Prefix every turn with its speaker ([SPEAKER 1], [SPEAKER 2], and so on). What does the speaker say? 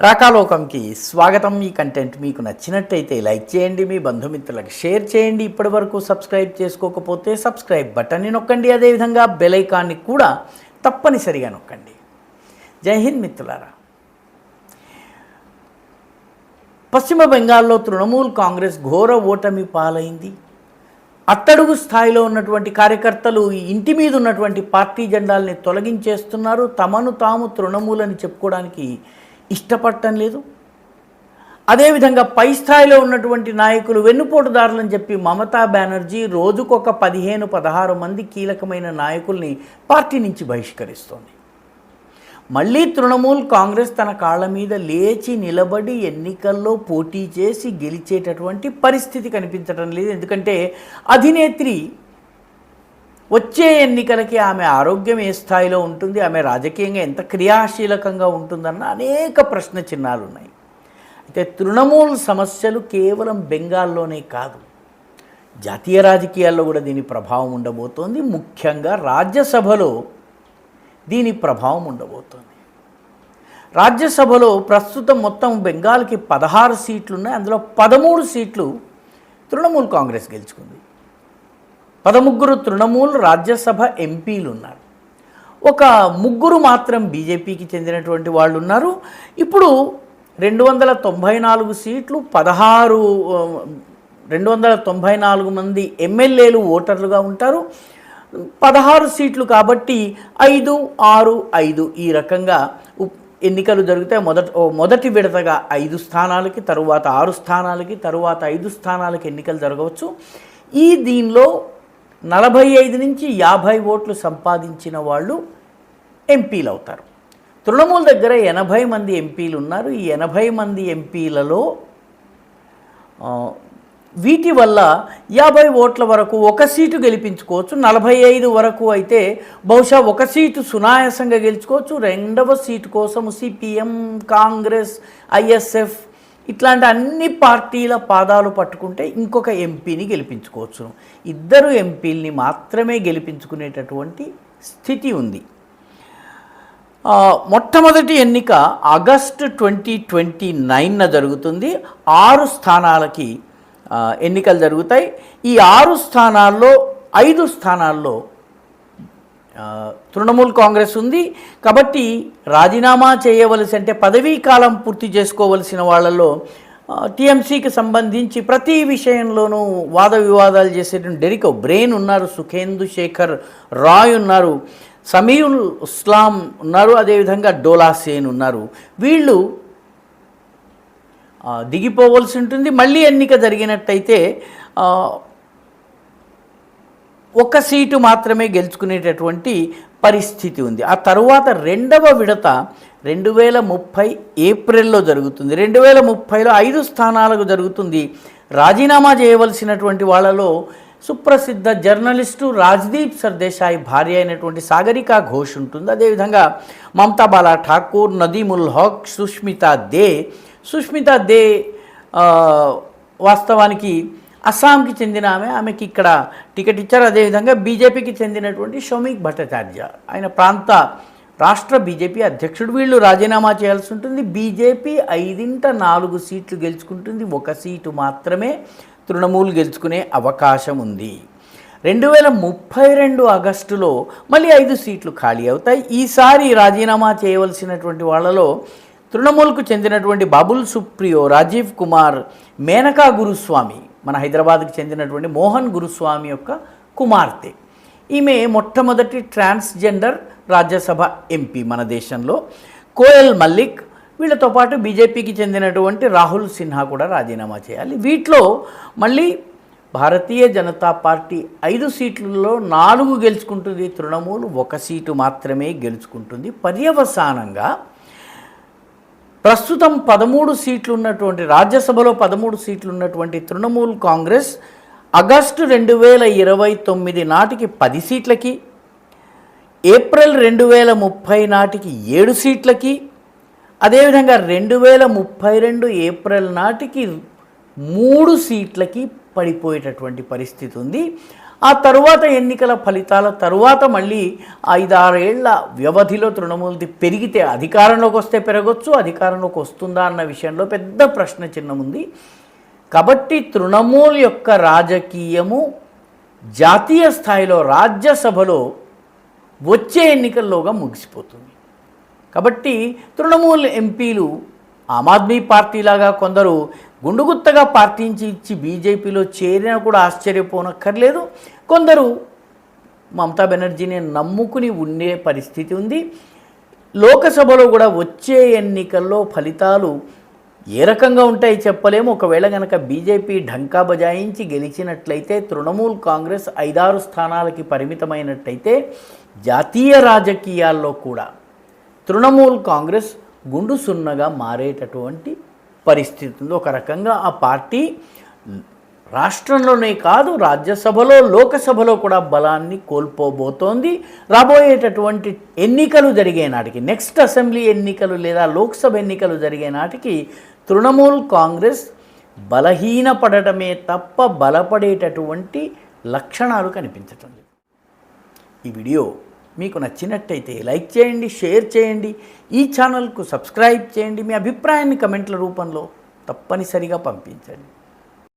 [SPEAKER 1] రాకాలోకంకి స్వాగతం. ఈ కంటెంట్ మీకు నచ్చినట్టయితే లైక్ చేయండి, మీ బంధుమిత్రులకు షేర్ చేయండి. ఇప్పటివరకు సబ్స్క్రైబ్ చేసుకోకపోతే సబ్స్క్రైబ్ బటన్ని నొక్కండి, అదేవిధంగా బెల్ ఐకాన్ని కూడా తప్పనిసరిగా నొక్కండి. జై హింద్ మిత్రులారా. పశ్చిమ బెంగాల్లో తృణమూల్ కాంగ్రెస్ ఘోర ఓటమి పాలైంది. అట్టడుగు స్థాయిలో ఉన్నటువంటి కార్యకర్తలు ఇంటి మీద ఉన్నటువంటి పార్టీ జెండాల్ని తొలగించేస్తున్నారు. తమను తాము తృణమూల్ అని చెప్పుకోవడానికి ఇష్టపడటం లేదు. అదేవిధంగా పై స్థాయిలో ఉన్నటువంటి నాయకులు వెన్నుపోటుదారులని చెప్పి మమతా బెనర్జీ రోజుకొక 15-16 మంది కీలకమైన నాయకుల్ని పార్టీ నుంచి బహిష్కరిస్తోంది. మళ్ళీ తృణమూల్ కాంగ్రెస్ తన కాళ్ళ మీద లేచి నిలబడి ఎన్నికల్లో పోటీ చేసి గెలిచేటటువంటి పరిస్థితి కనిపించడం లేదు. ఎందుకంటే అధినేత్రి వచ్చే ఎన్నికలకి ఆమె ఆరోగ్యం ఏ స్థాయిలో ఉంటుంది, ఆమె రాజకీయంగా ఎంత క్రియాశీలకంగా ఉంటుందన్న అనేక ప్రశ్న చిహ్నాలు ఉన్నాయి. అయితే తృణమూల్ సమస్యలు కేవలం బెంగాల్లోనే కాదు, జాతీయ రాజకీయాల్లో కూడా దీని ప్రభావం ఉండబోతోంది. ముఖ్యంగా రాజ్యసభలో దీని ప్రభావం ఉండబోతోంది. రాజ్యసభలో ప్రస్తుతం మొత్తం బెంగాల్కి 16 సీట్లు ఉన్నాయి. అందులో 13 సీట్లు తృణమూల్ కాంగ్రెస్ గెలుచుకుంది. 13 తృణమూల్ రాజ్యసభ ఎంపీలు ఉన్నారు. ఒక 3 మాత్రం బీజేపీకి చెందినటువంటి వాళ్ళు ఉన్నారు. ఇప్పుడు 294 సీట్లు, 294 మంది ఎమ్మెల్యేలు ఓటర్లుగా ఉంటారు. 16 సీట్లు కాబట్టి 5-6-5 ఈ రకంగా ఎన్నికలు జరుగుతాయి. మొదటి విడతగా 5 స్థానాలకి, తరువాత 6 స్థానాలకి, తరువాత 5 స్థానాలకి ఎన్నికలు జరగవచ్చు. దీనిలో 45 నుంచి 50 ఓట్లు సంపాదించిన వాళ్ళు ఎంపీలు అవుతారు. తృణమూల్ దగ్గర 80 మంది ఎంపీలు ఉన్నారు. ఈ 80 మంది ఎంపీలలో వీటి వల్ల 50 ఓట్ల వరకు ఒక సీటు గెలిపించుకోవచ్చు. 45 వరకు అయితే బహుశా ఒక సీటు సునాయాసంగా గెలుచుకోవచ్చు. రెండవ సీటు కోసం సిపిఎం, కాంగ్రెస్, ఐఎస్ఎఫ్ ఇట్లాంటి అన్ని పార్టీల పాదాలు పట్టుకుంటే ఇంకొక ఎంపీని గెలిపించుకోవచ్చు. 2 ఎంపీల్ని మాత్రమే గెలిపించుకునేటటువంటి స్థితి ఉంది. మొట్టమొదటి ఎన్నిక ఆగస్టు 2029న జరుగుతుంది. 6 స్థానాలకి ఎన్నికలు జరుగుతాయి. ఈ 6 స్థానాల్లో 5 స్థానాల్లో తృణమూల్ కాంగ్రెస్ ఉంది. కాబట్టి రాజీనామా చేయవలసి, అంటే పదవీ కాలం పూర్తి చేసుకోవలసిన వాళ్ళలో టీఎంసీకి సంబంధించి ప్రతి విషయంలోనూ వాద వివాదాలు చేసేటువంటి డెరిక్ ఒబ్రెయిన్ ఉన్నారు, సుఖేందు శేఖర్ రాయ్ ఉన్నారు, సమీఉల్ ఇస్లాం ఉన్నారు, అదేవిధంగా డోలా సేన్ ఉన్నారు. వీళ్ళు దిగిపోవలసి ఉంటుంది. మళ్ళీ ఎన్నిక జరిగినట్టయితే ఒక సీటు మాత్రమే గెలుచుకునేటటువంటి పరిస్థితి ఉంది. ఆ తరువాత రెండవ విడత 2030 ఏప్రిల్లో జరుగుతుంది. 2030లో 5 స్థానాలకు జరుగుతుంది. రాజీనామా చేయవలసినటువంటి వాళ్ళలో సుప్రసిద్ధ జర్నలిస్టు రాజ్దీప్ సర్దేశాయ్ భార్య అయినటువంటి సాగరికా ఘోష్ ఉంటుంది. అదేవిధంగా మమతా బాలా ఠాకూర్, నదీముల్ హక్, సుష్మితా దే వాస్తవానికి అస్సాంకి చెందిన ఆమెకి ఇక్కడ టికెట్ ఇచ్చారు. అదేవిధంగా బీజేపీకి చెందినటువంటి షౌమిక్ భట్టాచార్య, ఆయన రాష్ట్ర బీజేపీ అధ్యక్షుడు. వీళ్ళు రాజీనామా చేయాల్సి ఉంటుంది. బీజేపీ 5/4 సీట్లు గెలుచుకుంటుంది. ఒక సీటు మాత్రమే తృణమూల్ గెలుచుకునే అవకాశం ఉంది. 2032 ఆగస్టులో మళ్ళీ 5 సీట్లు ఖాళీ అవుతాయి. ఈసారి రాజీనామా చేయవలసినటువంటి వాళ్ళలో తృణమూల్కు చెందినటువంటి బాబుల్ సుప్రియో, రాజీవ్ కుమార్, మేనకా గురుస్వామి, మన హైదరాబాద్కి చెందినటువంటి మోహన్ గురుస్వామి యొక్క కుమార్తె. ఈమె మొట్టమొదటి ట్రాన్స్జెండర్ రాజ్యసభ ఎంపీ మన దేశంలో. కోయల్ మల్లిక్, వీళ్ళతో పాటు బీజేపీకి చెందినటువంటి రాహుల్ సిన్హా కూడా రాజీనామా చేయాలి. వీటిలో మళ్ళీ భారతీయ జనతా పార్టీ 5 సీట్లలో 4 గెలుచుకుంటుంది. తృణమూల్ 1 సీటు మాత్రమే గెలుచుకుంటుంది. పర్యవసానంగా ప్రస్తుతం 13 సీట్లు ఉన్నటువంటి రాజ్యసభలో 13 సీట్లు ఉన్నటువంటి తృణమూల్ కాంగ్రెస్ ఆగస్టు 2029 నాటికి 10 సీట్లకి, ఏప్రిల్ 2030 నాటికి 7 సీట్లకి, అదేవిధంగా 2032 ఏప్రిల్ నాటికి 3 సీట్లకి పడిపోయేటటువంటి పరిస్థితి ఉంది. ఆ తరువాత ఎన్నికల ఫలితాల తరువాత మళ్ళీ 5-6 ఏళ్ల వ్యవధిలో తృణమూల్ది పెరిగితే అధికారంలోకి వస్తే పెరగొచ్చు, అధికారంలోకి వస్తుందా అన్న విషయంలో పెద్ద ప్రశ్న చిహ్నం ఉంది. కాబట్టి తృణమూల్ యొక్క రాజకీయము జాతీయ స్థాయిలో రాజ్యసభలో వచ్చే ఎన్నికల్లోగా ముగిసిపోతుంది. కాబట్టి తృణమూల్ ఎంపీలు ఆమ్ ఆద్మీ పార్టీలాగా కొందరు గుండుగుత్తగా పార్టీ నుంచి ఇచ్చి బీజేపీలో చేరినా కూడా ఆశ్చర్యపోనక్కర్లేదు. కొందరు మమతా బెనర్జీని నమ్ముకుని ఉండే పరిస్థితి ఉంది. లోకసభలో కూడా వచ్చే ఎన్నికల్లో ఫలితాలు ఏ రకంగా ఉంటాయి చెప్పలేము. ఒకవేళ కనుక బీజేపీ ఢంకా బజాయించి గెలిచినట్లయితే తృణమూల్ కాంగ్రెస్ 5-6 స్థానాలకి పరిమితమైనట్టయితే జాతీయ రాజకీయాల్లో కూడా తృణమూల్ కాంగ్రెస్ గుండు సున్నగా మారేటటువంటి పరిస్థితి ఉంది. ఒక రకంగా ఆ పార్టీ రాష్ట్రంలోనే కాదు రాజ్యసభలో లోకసభలో కూడా బలాన్ని కోల్పోబోతోంది. రాబోయేటటువంటి ఎన్నికలు జరిగే నాటికి, నెక్స్ట్ అసెంబ్లీ ఎన్నికలు లేదా లోక్సభ ఎన్నికలు జరిగే నాటికి తృణమూల్ కాంగ్రెస్ బలహీనపడటమే తప్ప బలపడేటటువంటి లక్షణాలు కనిపించటం లేదు. ఈ వీడియో మీకు నచ్చినట్టయితే లైక్ చేయండి, షేర్ చేయండి, ఈ ఛానల్కు సబ్స్క్రైబ్ చేయండి. మీ అభిప్రాయాన్ని కమెంట్ల రూపంలో తప్పనిసరిగా పంపించండి.